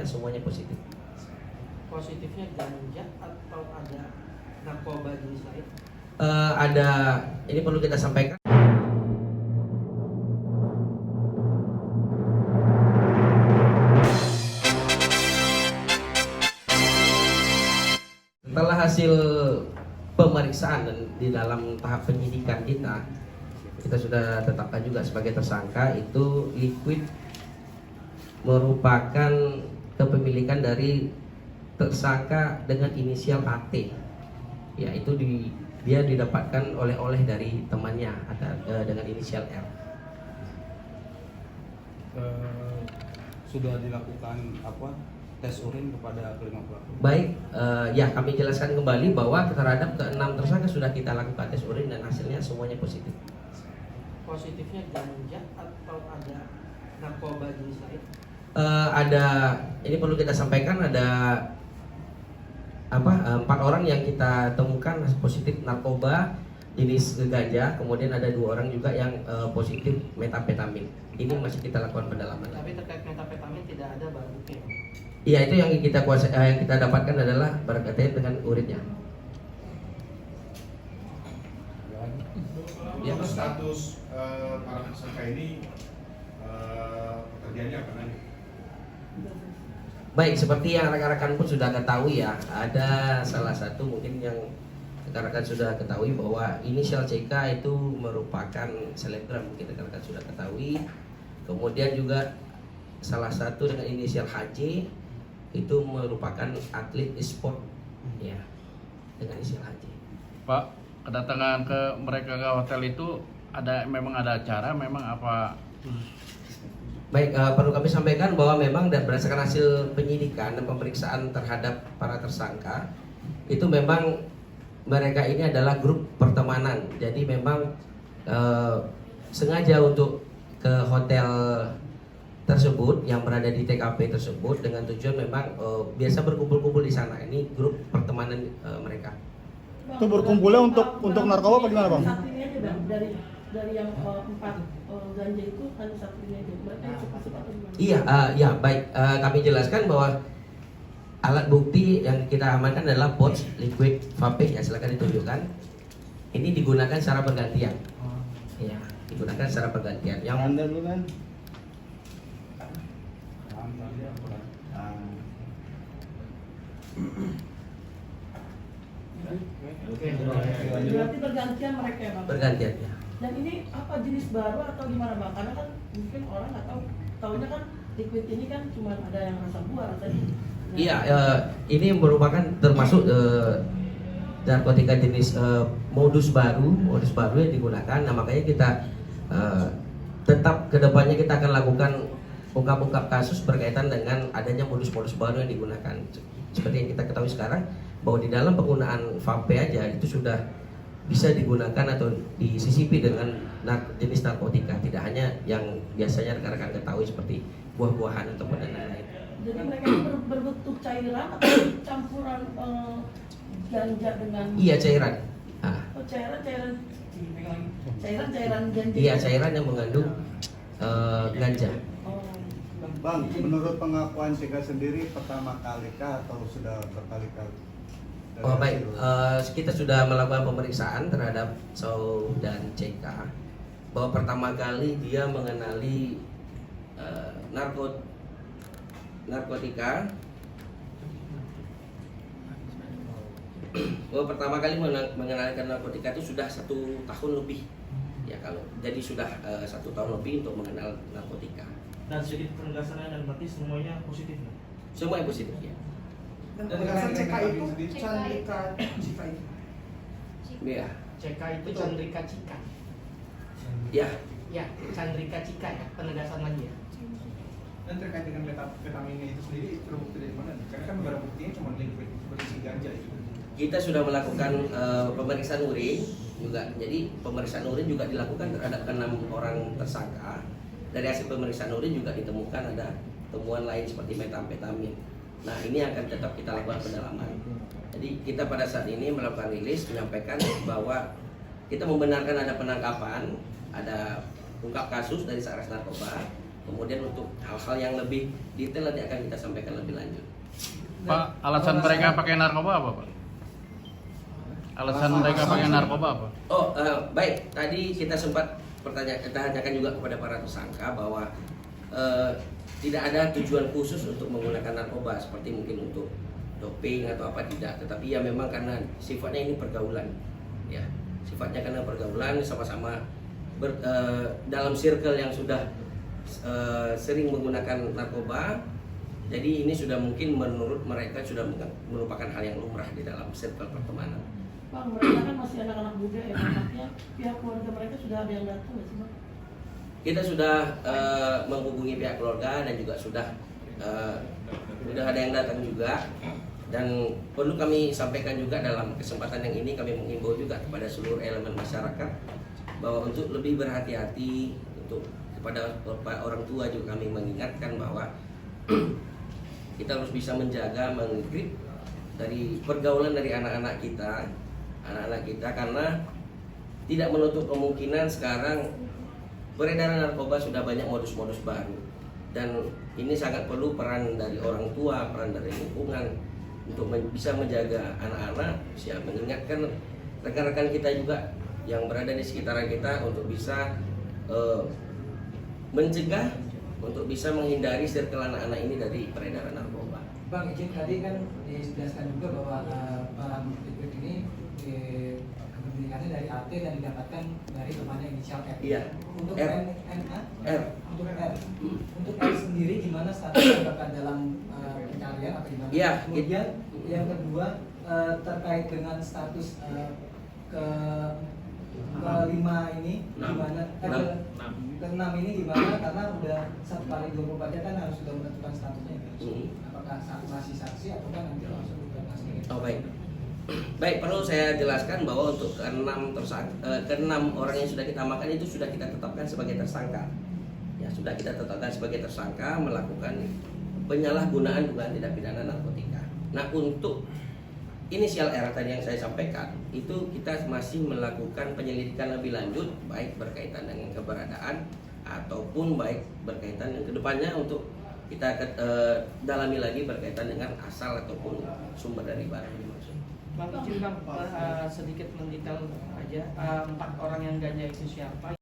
semuanya positif. Positifnya ganja atau ada narkoba jenis lain? Ada, ini perlu kita sampaikan. Setelah hasil pemeriksaan dan di dalam tahap penyidikan kita sudah tetapkan juga sebagai tersangka itu liquid merupakan kepemilikan dari tersangka dengan inisial AT. Ya, itu dia didapatkan oleh dari temannya dengan inisial R. Sudah dilakukan tes urin kepada kelima pelaku? Baik, ya kami jelaskan kembali bahwa terhadap ke-6 tersangka sudah kita lakukan tes urin dan hasilnya semuanya positif. Positifnya ganja atau ada narkoba jenis lain? Ada, ini perlu kita sampaikan, ada 4 orang yang kita temukan positif narkoba jenis ganja, kemudian ada 2 orang juga yang positif metamfetamin. Ini masih kita lakukan pendalaman. Tapi terkait metamfetamin tidak ada barang bukti. Iya, itu yang kita dapatkan adalah berkaitan dengan urinnya. Ya, status para tersangka ini pekerjaannya apa nanti? Baik, seperti yang rekan-rekan pun sudah ketahui ya, ada salah satu mungkin yang rekan-rekan sudah ketahui bahwa inisial CK itu merupakan selebgram, mungkin rekan-rekan sudah ketahui. Kemudian juga salah satu dengan inisial HJ itu merupakan atlet e-sport ya, dengan inisial HJ. Pak, kedatangan ke mereka ke hotel itu memang ada acara, memang apa? Baik, perlu kami sampaikan bahwa memang berdasarkan hasil penyidikan dan pemeriksaan terhadap para tersangka itu memang mereka ini adalah grup pertemanan. Jadi memang sengaja untuk ke hotel tersebut yang berada di TKP tersebut dengan tujuan memang biasa berkumpul-kumpul di sana. Ini grup pertemanan mereka. Itu berkumpulnya untuk narkoba apa gimana, Bang? Satu ini aja, Bang, dari yang 4 ganja itu hanya satu ini aja. Mereka yang cukup atau gimana? Iya, ya baik. Kami jelaskan bahwa alat bukti yang kita amankan adalah pouch liquid vape, ya silakan ditunjukkan. Ini digunakan secara bergantian. Ya, digunakan secara bergantian. Yang Anda dulu kan? Berarti bergantian mereka ya, Bang? bergantian ya. Dan ini apa jenis baru atau gimana, Bang? Karena kan mungkin orang nggak tahu, taunya kan liquid ini kan cuma ada yang rasa buah rasanya. Iya, ini merupakan termasuk narkotika jenis modus baru yang digunakan. Nah, makanya kita tetap kedepannya kita akan lakukan ungkap-ungkap kasus berkaitan dengan adanya modus-modus baru yang digunakan. Seperti yang kita ketahui sekarang bahwa di dalam penggunaan vape aja itu sudah bisa digunakan atau disisipi dengan jenis narkotika, tidak hanya yang biasanya rekan-rekan ketahui seperti buah-buahan ataupun dan lain-lain. Jadi mereka ini berbentuk cairan atau campuran ganja dengan? Iya, cairan. Oh, cairan ganja. Iya, cairan yang mengandung ganja. Oh. Bang, menurut pengakuan CK sendiri pertama kali kah atau sudah berkali-kali? Oh baik, kita sudah melakukan pemeriksaan terhadap Sau dan CK bahwa pertama kali dia mengenali narkotika. Bahwa pertama kali mengenalkan narkotika itu sudah 1 tahun lebih. Ya kalau jadi sudah 1 tahun lebih untuk mengenal narkotika. Dan sedikit penegasannya dan berarti semuanya positif. Semua yang positif ya. Dan penegasan CK itu Chandrika Cika itu. Iya. CK itu Chandrika Cika. Ya. Ya, Chandrika Cika ya, penegasan lagi ya. Dan terkait dengan metamfetaminnya itu sendiri terbukti dari mana? Karena kan barang buktinya cuma liquid berisi ganja itu. Kita sudah melakukan pemeriksaan urin juga. Jadi pemeriksaan urin juga dilakukan terhadap 6 orang tersangka. Dari hasil pemeriksaan urin juga ditemukan ada temuan lain seperti metamfetamin. Nah, ini akan tetap kita lakukan pendalaman. Jadi kita pada saat ini melakukan rilis menyampaikan bahwa kita membenarkan ada penangkapan, ada ungkap kasus dari Satres Narkoba. Kemudian untuk hal-hal yang lebih detail nanti akan kita sampaikan lebih lanjut. Pak, alasan mereka pakai narkoba apa, Pak? Alasan mereka pakai narkoba apa? Oh, baik. Tadi kita sempat tanyakan juga kepada para tersangka bahwa tidak ada tujuan khusus untuk menggunakan narkoba seperti mungkin untuk doping atau apa, tidak. Tetapi ya memang karena sifatnya ini pergaulan, ya. Sifatnya karena pergaulan, sama-sama dalam circle yang sudah sering menggunakan narkoba. Jadi ini sudah mungkin menurut mereka sudah merupakan hal yang lumrah di dalam circle pertemanan. Bang, mereka kan masih anak-anak muda ya, nampaknya pihak keluarga mereka sudah ada yang datang nggak sih, Bang? Kita sudah menghubungi pihak keluarga dan juga sudah ada yang datang juga. Dan perlu kami sampaikan juga dalam kesempatan yang ini, kami mengimbau juga kepada seluruh elemen masyarakat bahwa untuk lebih berhati-hati, untuk kepada orang tua juga kami mengingatkan bahwa kita harus bisa menjaga, menggrip dari pergaulan dari anak-anak kita, karena tidak menutup kemungkinan sekarang peredaran narkoba sudah banyak modus-modus baru, dan ini sangat perlu peran dari orang tua, peran dari lingkungan untuk bisa menjaga anak-anak, bisa mengingatkan rekan-rekan kita juga yang berada di sekitaran kita untuk bisa mencegah, untuk bisa menghindari circle anak-anak ini dari peredaran narkoba. Bang, izin tadi kan dijelaskan juga bahwa barang liquid ini kepemilikannya dari AT dan didapatkan dari temannya inisial R. Iya. Untuk R. NA? R. Untuk R. Untuk R sendiri gimana statusnya, apakah dalam pencarian atau gimana? Iya. Kemudian yang kedua terkait dengan status kelima ini gimana? Keenam ini gimana? Karena udah 1 kali 24 jam kan harus sudah menentukan statusnya. Apakah masih saksi atau kan nanti langsung dibebaskan? Oh, baik. Baik, perlu saya jelaskan bahwa untuk keenam orang yang sudah kita amankan itu sudah kita tetapkan sebagai tersangka. Ya, sudah kita tetapkan sebagai tersangka melakukan penyalahgunaan dugaan tindak pidana narkotika. Nah, untuk inisial R tadi yang saya sampaikan, itu kita masih melakukan penyelidikan lebih lanjut, baik berkaitan dengan keberadaan ataupun baik berkaitan dengan kedepannya untuk kita dalami lagi berkaitan dengan asal ataupun sumber dari barang ini. Bang, izin Bang, sedikit mendetail aja, 4 orang yang ganja itu siapa,